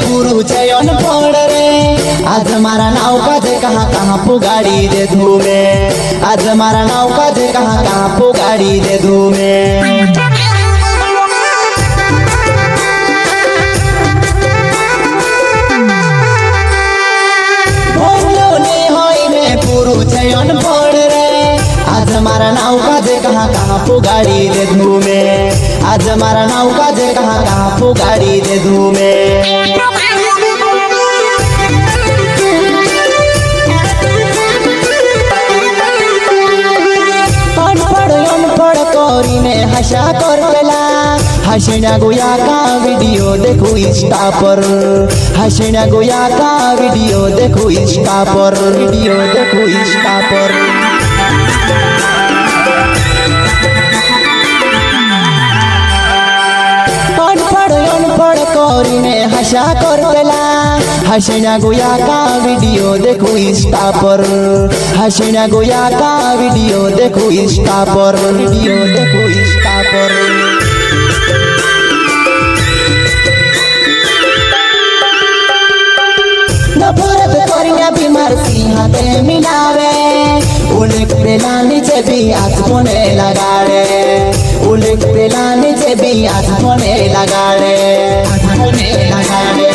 पुरु चयन पड़ रे आज मारा नौका जे कहाँ पुगाड़ी दे धूमे आज मारा नौका जे कहाँ पुगाड़ी दे धूमे चयन पड़ रे आज मारा नौका जे कहाँ पुगाड़ी दे धूमे आज मारा नौका जे कहाँ पुगाड़ी दे धूमे अनपढ़ करीने हंसा कर पेला हसीना गोया का वीडियो देखो इंस्टा पर हसीना गोया का वीडियो देखो इंस्टा पर वीडियो देखो इंस्टा पर अनपढ़ करीने हंसा कर पेला हसीना गोया का वीडियो देखो इंस्टा पर हसीना गोया का वीडियो देखो इंस्टा पर वीडियो देखो इंस्टा पर नफरत करिया बीमार सिंहते मिलावे उल्लेख पेला नीचे भी आज फोने लगाड़े उल्लेख पेला नीचे भी आज फोने लगाड़े फोने लगाड़े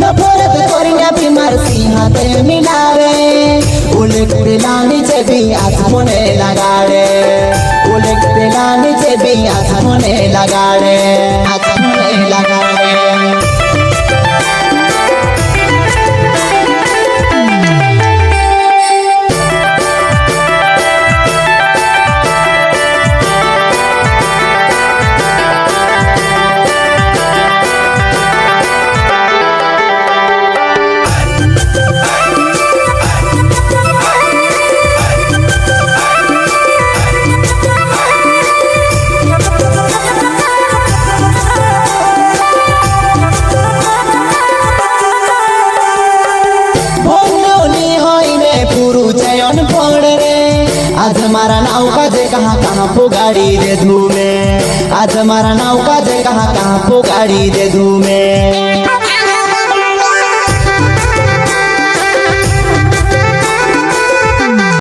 नफरत करिया बीमार सिंहते मिलावे उल्लेख पेला नीचे भी आज फोने लगाड़े उल्लेख पेला नीचे भी आज फोने लगाड़े आज फोने लगाड़े आज मारा नौका जे कहाँ पुगाड़ी दे धूमे आज मारा नौका जे कहाँ पुगाड़ी दे धूमे।